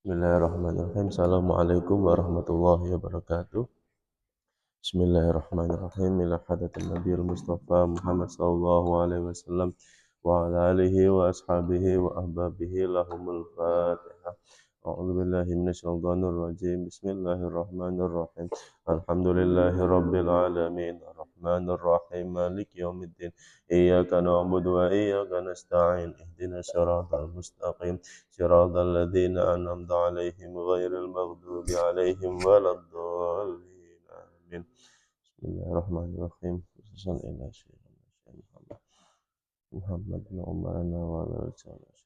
Bismillahirrahmanirrahim. Assalamualaikum warahmatullahi wabarakatuh. Bismillahirrahmanirrahim. Ila hadatin Nabiul Mustafa Muhammad sallallahu alaihi wasallam wa ala alihi wa ashabihi wa ahbabihi lahumul Fatihah. A'udzu billahi minasyaitonir rajim. Bismillahirrahmanirrahim. Alhamdulillahi rabbil alamin. Arrahmanir rahim. Maliki yaumiddin. Iyyaka na'budu wa iyyaka nasta'in. Ihdinas siratal mustaqim. Siratal ladzina an'amta 'alaihim ghairil maghdubi 'alaihim waladdallin. Amin. Bismillahirrahmanirrahim. Khususan ila Muhammad Muhammad bin Umar wa ala alihi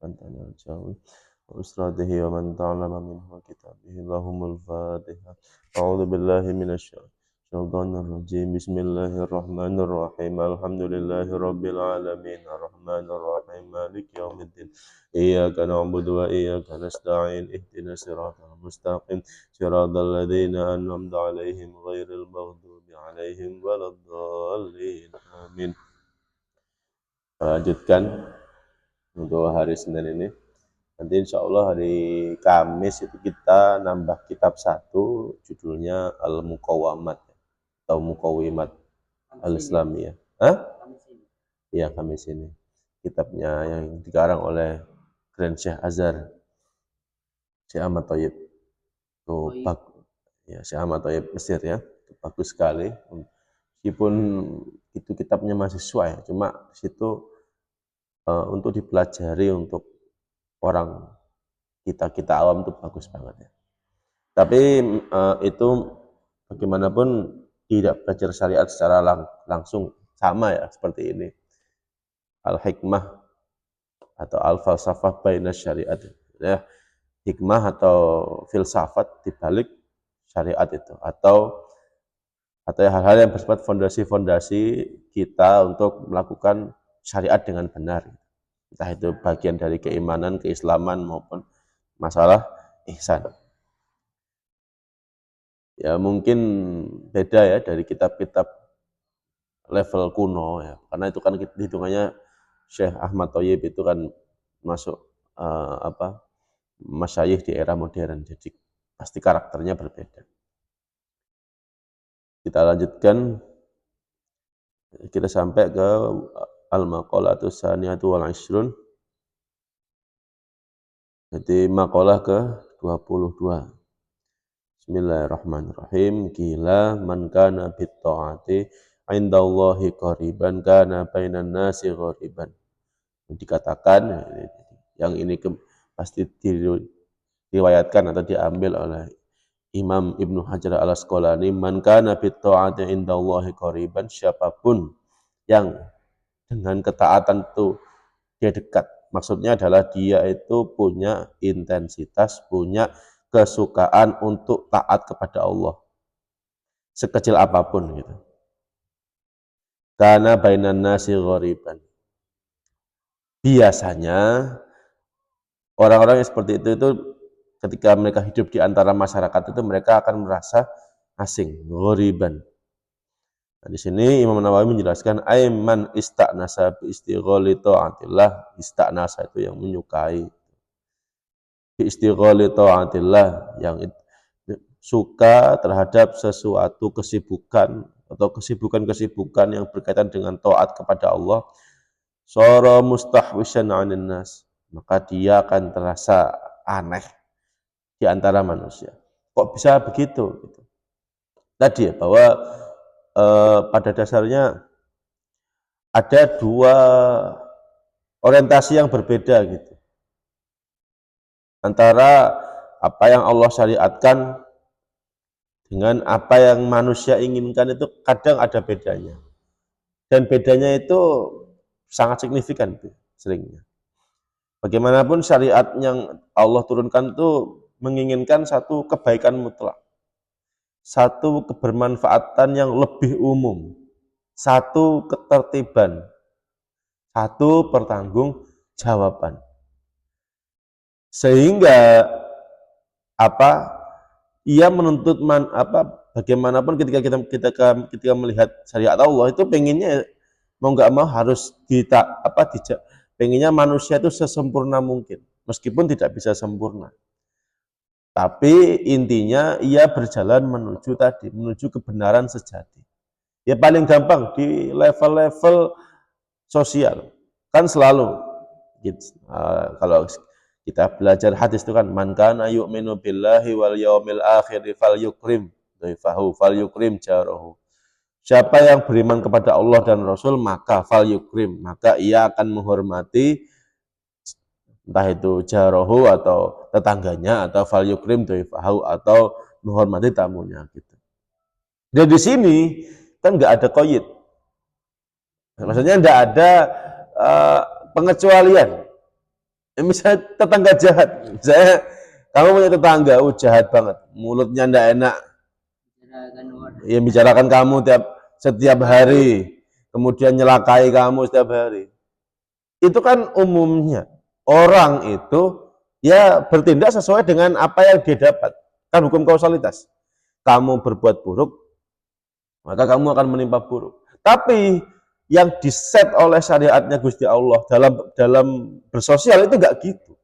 الجاوي وأسراته ومن تعلم منه كتابه لهم الفاتحة. أعوذ بالله من الشيطان الرجيم. بسم الله الرحمن الرحيم. الحمد لله رب العالمين الرحمن الرحيم مالك يوم الدين إياك نعبد وإياك نستعين اهدنا الصراط المستقيم صراط الذين أنعمت عليهم غير المغضوب عليهم ولا الضالين. Amin. Lanjutkan untuk hari Senin ini. Nanti insya Allah hari Kamis itu kita nambah kitab satu, judulnya Al-Muqawamat atau Muqawimat Al-Islamiyah. Iya, Kamis ini. Kitabnya yang dikarang oleh Grand Syekh Azhar, Syekh Ahmad Thayyib. Tuh, ya, Syekh Ahmad Thayyib Mesir ya. Itu bagus sekali. Meskipun itu kitabnya mahasiswa ya, cuma di situ untuk dipelajari untuk orang kita awam itu bagus banget ya. Tapi itu bagaimanapun tidak belajar syariat secara langsung sama ya seperti ini. Al-hikmah atau al-falsafah baina syariat ya. Hikmah atau filsafat dibalik syariat itu atau hal-hal yang bersifat fondasi-fondasi kita untuk melakukan syariat dengan benar. Entah itu bagian dari keimanan, keislaman maupun masalah ihsan. Ya mungkin beda ya dari kitab-kitab level kuno ya. Karena itu kan hitungannya Syekh Ahmad Thayyib itu kan masuk masyayikh di era modern. Jadi pasti karakternya berbeda. Kita lanjutkan, kita sampai ke Al-Maqalatus Tsaniyatu wal 'Ishrun. Jadi maqalah ke-22. Bismillahirrahmanirrahim. Qila man kana bit ta'ati 'indallahi qariban kana bainan nasi ghariban. Dikatakan yang ini pasti diriwayatkan atau diambil oleh Imam Ibnu Hajar Al-Asqalani, man kana bit ta'ati 'indallahi qariban, siapapun yang dengan ketaatan itu dia dekat. Maksudnya adalah dia itu punya intensitas, punya kesukaan untuk taat kepada Allah. Sekecil apapun gitu. Karena bainan nasi ghariban. Biasanya orang-orang yang seperti itu ketika mereka hidup di antara masyarakat itu mereka akan merasa asing, ghariban. Nah, di sini Imam Nawawi menjelaskan aiman ista'nasa bi istighali ta'atillah. Ista'nasa itu yang menyukai. Bi istighali ta'atillah, yang suka terhadap sesuatu kesibukan atau kesibukan-kesibukan yang berkaitan dengan taat kepada Allah. Sara mustahwisan 'anin nas, maka dia akan terasa aneh di antara manusia. Kok bisa begitu? Tadi ya, bahwa pada dasarnya ada dua orientasi yang berbeda gitu. Antara apa yang Allah syariatkan dengan apa yang manusia inginkan itu kadang ada bedanya. Dan bedanya itu sangat signifikan seringnya. Bagaimanapun syariat yang Allah turunkan itu menginginkan satu kebaikan mutlak. Satu kebermanfaatan yang lebih umum, satu ketertiban, satu pertanggungjawaban. Sehingga ia menuntut bagaimanapun ketika melihat syariat Allah itu pengennya mau nggak mau harus pengennya manusia itu sesempurna mungkin. meskipun tidak bisa sempurna. Tapi intinya ia berjalan menuju kebenaran sejati. Ya paling gampang di level-level sosial. Kan selalu kalau kita belajar hadis itu kan man kana yu'minu billahi wal yaumil akhir falyukrim dhaifahu falyukrim jarahu. Siapa yang beriman kepada Allah dan Rasul maka falyukrim, maka ia akan menghormati entah itu jarahu atau tetangganya atau falyukrim dhaifahu atau menghormati tamunya gitu. Dan di sini kan nggak ada qaid. Maksudnya nggak ada pengecualian. Misalnya tetangga jahat, misalnya kamu punya tetangga, jahat banget, mulutnya ndak enak, ya bicarakan kamu setiap hari, kemudian nyelakai kamu setiap hari. Itu kan umumnya orang itu ya bertindak sesuai dengan apa yang dia dapat. Kan hukum kausalitas. Kamu berbuat buruk, maka kamu akan menimpa buruk. Tapi yang diset oleh syariatnya Gusti Allah dalam bersosial itu enggak gitu.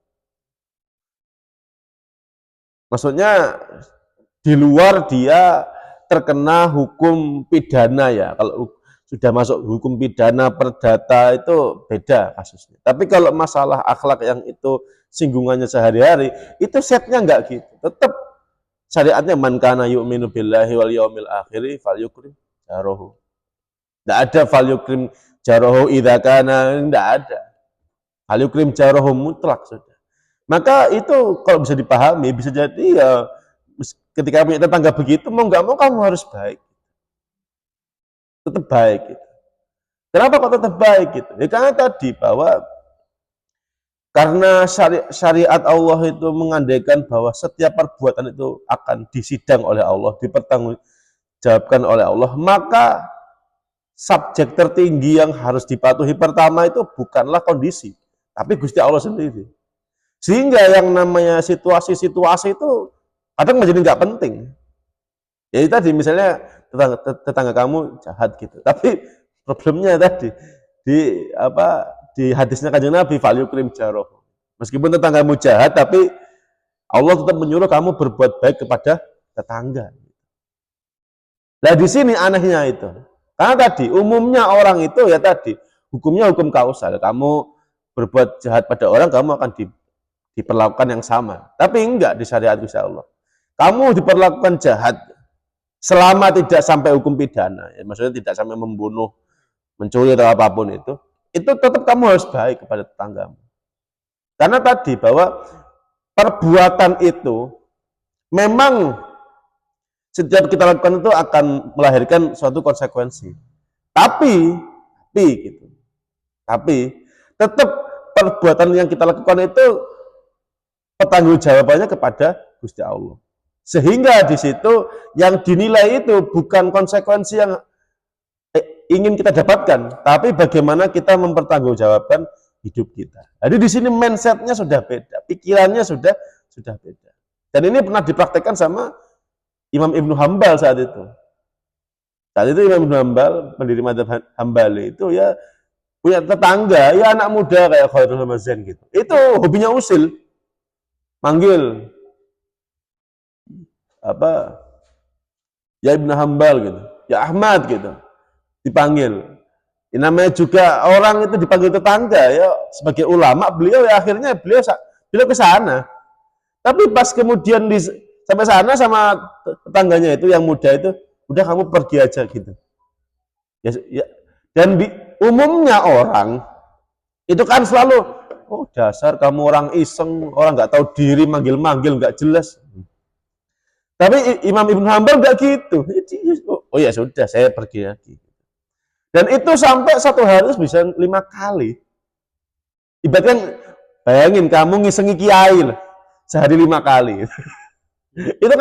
Maksudnya di luar dia terkena hukum pidana ya. Kalau sudah masuk hukum pidana perdata itu beda kasusnya. Tapi kalau masalah akhlak yang itu singgungannya sehari-hari, itu setnya enggak gitu. Tetap syariatnya man kana yu'minu billahi wal yaumil akhir falyukrim jarahu. Tidak ada falyukrim jarahu idza kana, tidak ada. Falyukrim jarahu mutlak sudah. Maka itu kalau bisa dipahami, bisa jadi ya ketika punya tetangga begitu, mau nggak mau kamu harus baik. Tetap baik gitu. Kenapa kok tetap baik gitu? Ya karena tadi bahwa karena syariat Allah itu mengandaikan bahwa setiap perbuatan itu akan disidang oleh Allah, dipertanggungjawabkan oleh Allah, maka subjek tertinggi yang harus dipatuhi pertama itu bukanlah kondisi, tapi Gusti Allah sendiri. Sehingga yang namanya situasi-situasi itu kadang menjadi nggak penting. Ya tadi misalnya tetangga kamu jahat gitu, tapi problemnya tadi di hadisnya Kanjeng Nabi falyukrim jarahu. Meskipun tetanggamu jahat, tapi Allah tetap menyuruh kamu berbuat baik kepada tetangga. Nah di sini anehnya itu. Karena tadi umumnya orang itu ya tadi hukumnya hukum kausal. Kamu berbuat jahat pada orang, kamu akan diperlakukan yang sama. Tapi enggak di syariat Gusti Allah. Kamu diperlakukan jahat selama tidak sampai hukum pidana. Ya, maksudnya tidak sampai membunuh, mencuri atau apapun itu tetap kamu harus baik kepada tetanggamu. Karena tadi bahwa perbuatan itu memang setiap kita lakukan itu akan melahirkan suatu konsekuensi. Tapi tetap perbuatan yang kita lakukan itu pertanggungjawabannya kepada Gusti Allah. Sehingga di situ yang dinilai itu bukan konsekuensi yang ingin kita dapatkan, tapi bagaimana kita mempertanggungjawabkan hidup kita. Jadi di sini mindsetnya sudah beda, pikirannya sudah beda. Dan ini pernah dipraktekkan sama Imam Ibnu Hambal saat itu. Saat itu Imam Ibnu Hambal, pendiri madzhab Hambali itu ya punya tetangga, ya anak muda kayak Khairul Hamazan gitu. Itu hobinya usil. Manggil ya Ibnu Hambal gitu, ya Ahmad gitu. Dipanggil. Ini namanya juga orang itu dipanggil tetangga ya sebagai ulama, beliau ke sana. Tapi pas kemudian sampai sana sama tetangganya itu yang muda itu, udah kamu pergi aja gitu. Ya. Dan umumnya orang itu kan selalu, oh dasar kamu orang iseng, orang nggak tahu diri, manggil-manggil nggak jelas. Tapi Imam Ibnu Hambal nggak gitu. Oh ya sudah, saya pergi lagi. Dan itu sampai satu hari bisa 5 kali. Ibaratkan bayangin kamu ngisengi kiai lah, sehari 5 kali. Itu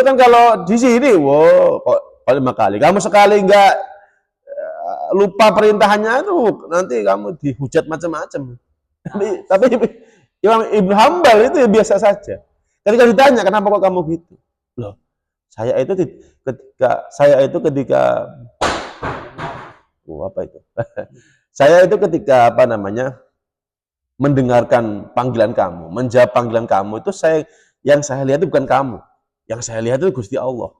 kan kalau di sini, wow, kok 5 kali. Kamu sekali nggak lupa perintahnya tuh, nanti kamu dihujat macam-macam. Tapi Imam Ibnu Hambal itu ya biasa saja. Ketika ditanya kenapa kok kamu gitu, loh, saya itu ketika saya itu ketika mendengarkan panggilan kamu, menjawab panggilan kamu itu yang saya lihat itu bukan kamu. Yang saya lihat itu Gusti Allah.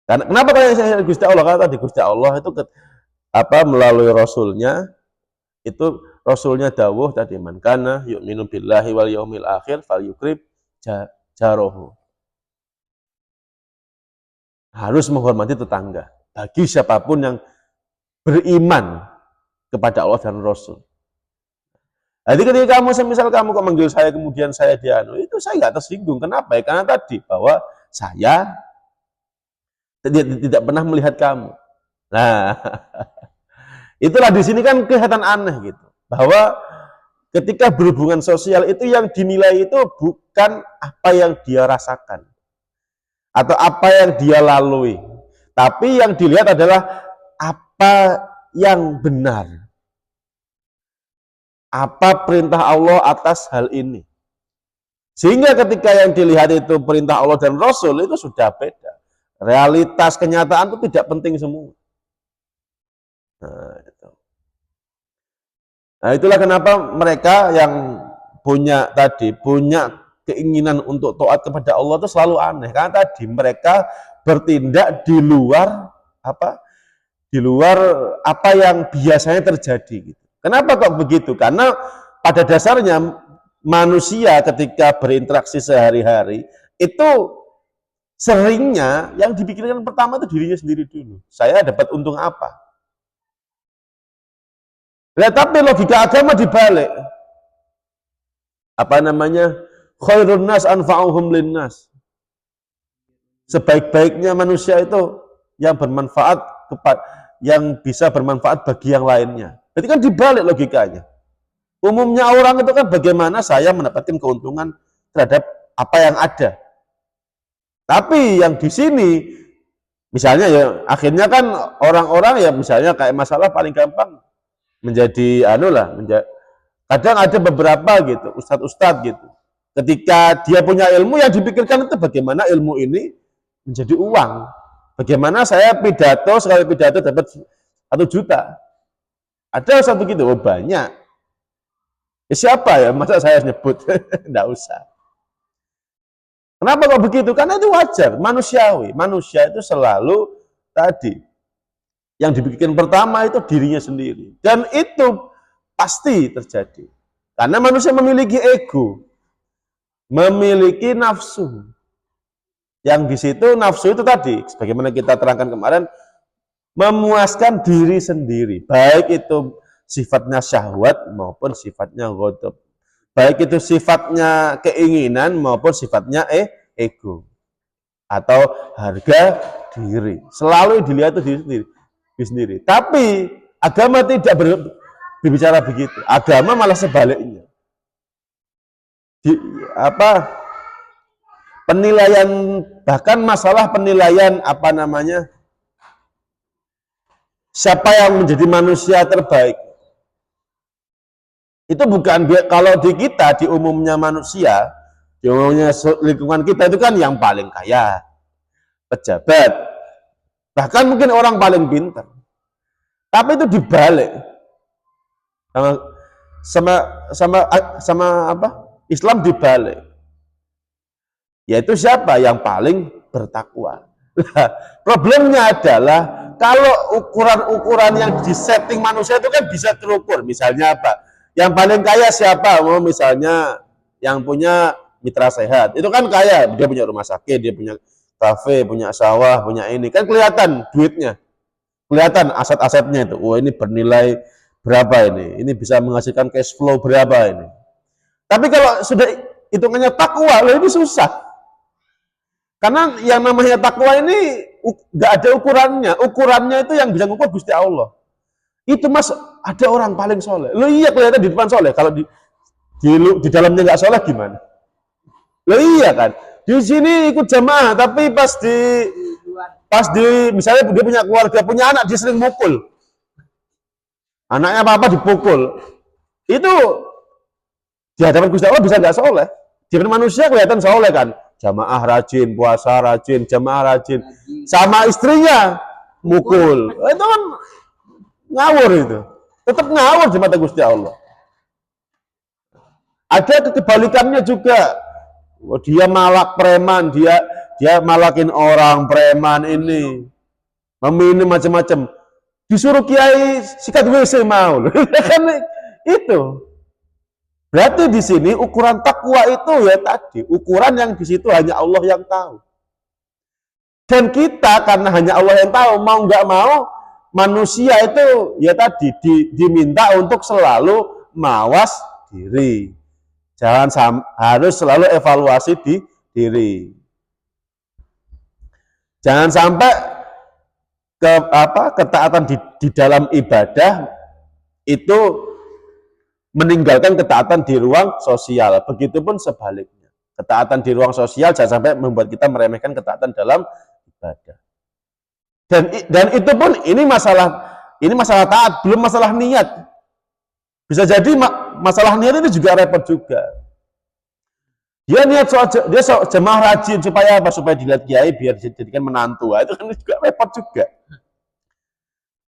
Karena kenapa kalau yang saya lihat Gusti Allah? Karena tadi Gusti Allah itu melalui Rasulnya, itu Rasulnya dawuh tadi, man kana yu'minu billahi wal yaumil akhir falyukrib jarohu. Harus menghormati tetangga. Bagi siapapun yang beriman kepada Allah dan Rasul. Jadi ketika misal kamu kok manggil saya kemudian saya dianu, itu saya nggak tersinggung. Kenapa? Ya, karena tadi bahwa saya tidak pernah melihat kamu. Nah, itulah di sini kan kelihatan aneh gitu. Bahwa ketika berhubungan sosial itu yang dinilai itu bukan apa yang dia rasakan atau apa yang dia lalui, tapi yang dilihat adalah apa yang benar. Apa perintah Allah atas hal ini. Sehingga ketika yang dilihat itu perintah Allah dan Rasul itu sudah beda. Realitas kenyataan itu tidak penting semua. Nah, itulah kenapa mereka yang punya keinginan untuk taat kepada Allah itu selalu aneh. Karena tadi mereka bertindak di luar apa yang biasanya terjadi gitu. Kenapa kok begitu? Karena pada dasarnya manusia ketika berinteraksi sehari-hari itu seringnya yang dipikirkan pertama itu dirinya sendiri dulu. Saya dapat untung apa? Nah, tapi logika agama dibalik. Khairun nas anfa'uhum linnas. Sebaik-baiknya manusia itu yang bisa bermanfaat bagi yang lainnya. Berarti kan dibalik logikanya. Umumnya orang itu kan bagaimana saya mendapatkan keuntungan terhadap apa yang ada. Tapi yang di sini, misalnya ya, akhirnya kan orang-orang ya misalnya kayak masalah paling gampang menjadi kadang ada beberapa gitu, ustadz-ustadz gitu. Ketika dia punya ilmu, yang dipikirkan itu bagaimana ilmu ini menjadi uang. Bagaimana saya sekali pidato dapat 1 juta. Ada satu gitu, banyak. Ya, siapa ya? Masa saya nyebut? Tidak usah. Kenapa kok begitu? Karena itu wajar, manusiawi. Manusia itu selalu tadi. Yang dipikirkan pertama itu dirinya sendiri. Dan itu pasti terjadi. Karena manusia memiliki ego. Memiliki nafsu. Yang di situ nafsu itu tadi, sebagaimana kita terangkan kemarin, memuaskan diri sendiri, baik itu sifatnya syahwat maupun sifatnya ghadab, baik itu sifatnya keinginan maupun sifatnya ego atau harga diri. Selalu dilihat itu diri sendiri. Tapi agama tidak berbicara begitu. Agama malah sebaliknya. Penilaian, bahkan masalah penilaian siapa yang menjadi manusia terbaik. Itu bukan kalau di kita, di umumnya manusia, di umumnya lingkungan kita itu kan yang paling kaya, pejabat, bahkan mungkin orang paling pintar. Tapi itu dibalik. Islam dibalik. Yaitu siapa? Yang paling bertakwa. Problemnya adalah kalau ukuran-ukuran yang disetting manusia itu kan bisa terukur. Misalnya apa? Yang paling kaya siapa? Misalnya yang punya mitra sehat. Itu kan kaya. Dia punya rumah sakit, dia punya kafe, punya sawah, punya ini. Kan kelihatan duitnya. Kelihatan aset-asetnya itu. Oh, ini bernilai berapa ini? Ini bisa menghasilkan cash flow berapa ini? Tapi kalau sudah hitungannya takwa, ini susah. Karena yang namanya takwa ini nggak ada ukurannya. Ukurannya itu yang bisa ngukur Gusti Allah. Itu mas, ada orang paling soleh. Lo iya kelihatan di depan soleh. Kalau di dalamnya nggak soleh gimana? Lo iya kan. Di sini ikut jamaah, tapi pas di misalnya dia punya keluarga, punya anak, dia sering mukul. Anaknya apa-apa dipukul. Itu di hadapan Gusti Allah bisa nggak soleh. Di hadapan manusia kelihatan soleh kan. Jamaah rajin, puasa rajin, jamaah rajin. Sama istrinya mukul. Itu kan ngawur itu. Tetap ngawur di mata Gusti Allah. Ada kebalikannya juga. Dia malak preman, dia malakin orang preman ini, meminum macam-macam. Disuruh kiai sikat WC mau. Kan itu. Berarti di sini ukuran takwa itu ya tadi, ukuran yang di situ hanya Allah yang tahu. Dan kita karena hanya Allah yang tahu, mau nggak mau manusia itu ya tadi diminta untuk selalu mawas diri. Harus selalu evaluasi di diri. Jangan sampai ketaatan di dalam ibadah itu meninggalkan ketaatan di ruang sosial. Begitupun sebaliknya. Ketaatan di ruang sosial jangan sampai membuat kita meremehkan ketaatan dalam ibadah. Dan itu pun ini masalah taat, belum masalah niat. Bisa jadi masalah niat ini juga repot juga. Dia niat dia jemaah rajin supaya apa? Supaya dilihat kiai biar dijadikan menantu. Itu kan juga repot juga.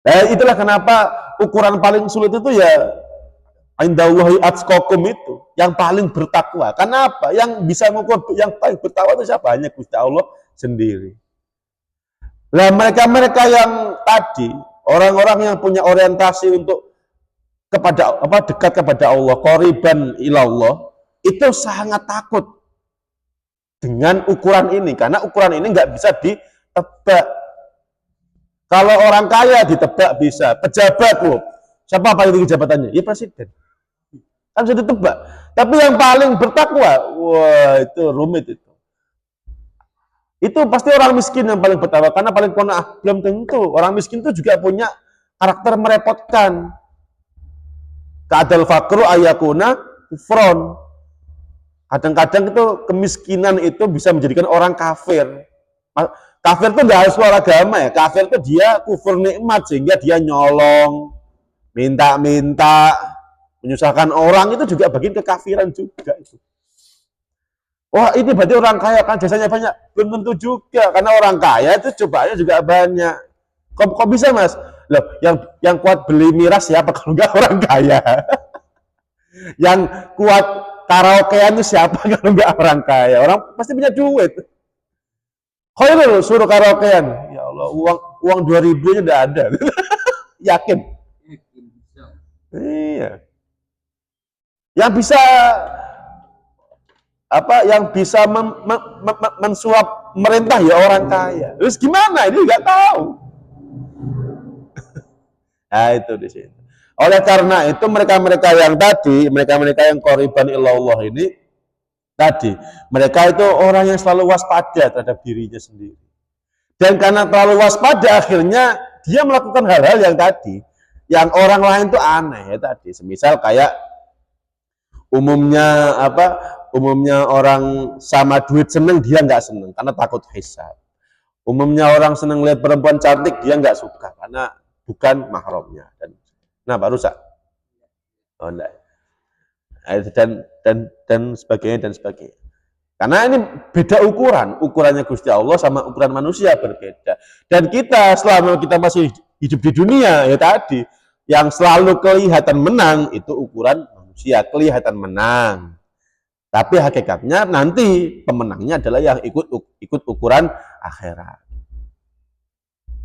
Nah, itulah kenapa ukuran paling sulit itu ya indallahi atqakum itu, yang paling bertakwa. Kenapa? Yang bisa mengukur yang paling bertakwa itu siapa? Hanya Gusti Allah sendiri. Nah, mereka-mereka yang tadi, orang-orang yang punya orientasi untuk dekat kepada Allah, qoriban ilallah, itu sangat takut dengan ukuran ini, karena ukuran ini nggak bisa ditebak. Kalau orang kaya ditebak bisa, pejabat loh, siapa paling tinggi jabatannya? Ya presiden, kan bisa ditebak. Tapi yang paling bertakwa, wah itu rumit itu. Itu pasti orang miskin yang paling bertakwa, karena paling qanaah. Belum tentu, orang miskin itu juga punya karakter merepotkan. Ka'adal faqru ayakuna kufron. Kadang-kadang itu kemiskinan itu bisa menjadikan orang kafir. Kafir itu nggak harus luar agama ya. Kafir itu dia kufur nikmat sehingga dia nyolong, minta-minta, menyusahkan orang, itu juga bagian kekafiran juga itu. Wah, ini berarti orang kaya kan jasanya banyak. Belum tentu juga, karena orang kaya itu cobaannya juga banyak. Kok bisa, Mas? Loh, yang kuat beli miras siapa kalau nggak orang kaya? Yang kuat karaokean itu siapa kalau nggak orang kaya? Orang pasti punya duit. Kok itu suruh karaokean? Ya Allah, uang 2.000 nya udah ada. Yakin? Iya. Yang bisa mensuap merintah ya orang kaya. Terus gimana? Ini nggak tahu. Nah, itu di sini. Oleh karena itu mereka-mereka yang qoriban ilallah ini tadi, mereka itu orang yang selalu waspada terhadap dirinya sendiri. Dan karena terlalu waspada, akhirnya dia melakukan hal-hal yang tadi, yang orang lain itu aneh ya tadi. Semisal kayak umumnya orang sama duit seneng, dia nggak seneng karena takut hisab. Umumnya orang seneng lihat perempuan cantik, dia nggak suka karena bukan mahramnya. Nah, baru sak. Oh, enggak. Dan sebagainya. Karena ini beda ukurannya Gusti Allah sama ukuran manusia berbeda. Dan kita selama kita masih hidup di dunia ya tadi, yang selalu kelihatan menang itu ukuran manusia, kelihatan menang. Tapi hakikatnya nanti pemenangnya adalah yang ikut ukuran akhirat.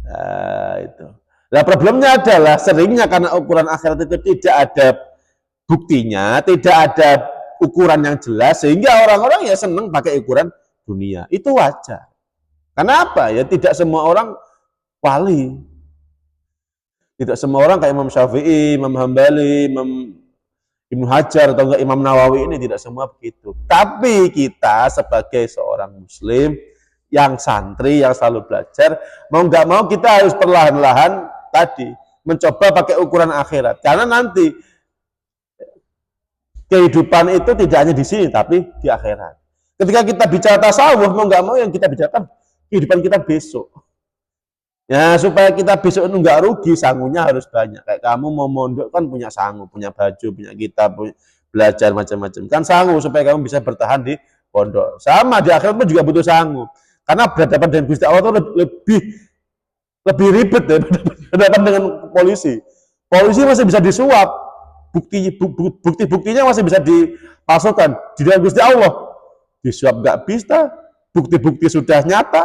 Nah, itu. Nah, problemnya adalah seringnya karena ukuran akhirat itu tidak ada buktinya, tidak ada ukuran yang jelas, sehingga orang-orang ya senang pakai ukuran dunia. Itu wajar. Kenapa? Ya tidak semua orang wali. Tidak semua orang kayak Imam Syafi'i, Imam Hambali, Imam Ibnu Hajar atau enggak Imam Nawawi ini tidak semua begitu. Tapi kita sebagai seorang muslim yang santri, yang selalu belajar, mau nggak mau kita harus perlahan-lahan tadi mencoba pakai ukuran akhirat. Karena nanti kehidupan itu tidak hanya di sini, tapi di akhirat. Ketika kita bicara tasawuf, mau nggak mau yang kita bicarakan kehidupan kita besok. Ya, supaya kita besok itu nggak rugi, sangunya harus banyak. Kayak kamu mau mondok kan punya sangu, punya baju, punya kitab, punya belajar macam-macam. Kan sangu supaya kamu bisa bertahan di pondok. Sama di akhirat pun juga butuh sangu. Karena berhadapan dengan Gusti Allah itu lebih ribet daripada berhadapan dengan polisi. Polisi masih bisa disuap, bukti-buktinya masih bisa dipalsukan. Di dalam Gusti Allah disuap nggak bisa, bukti-bukti sudah nyata,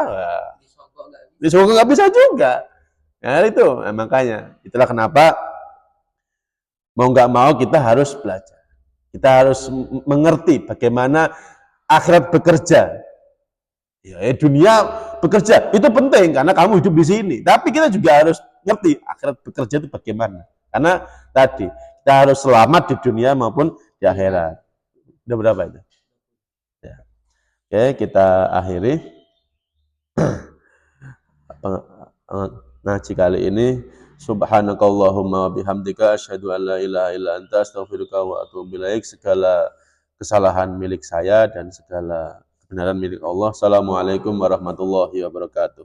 disogok nggak bisa juga. Nah itu makanya itulah kenapa mau nggak mau kita harus belajar, kita harus mengerti bagaimana akhirat bekerja. Ya, dunia bekerja itu penting karena kamu hidup di sini. Tapi kita juga harus ngerti akhirat bekerja itu bagaimana. Karena tadi kita harus selamat di dunia maupun di akhirat. Udah berapa itu? Ya. Oke, kita akhiri ngaji kali ini. Subhanakallahumma bihamdika asyhadu an la ilaha illa anta astaghfiruka wa atubu ilaik. Segala kesalahan milik saya dan segala kebenaran milik Allah. Assalamualaikum warahmatullahi wabarakatuh.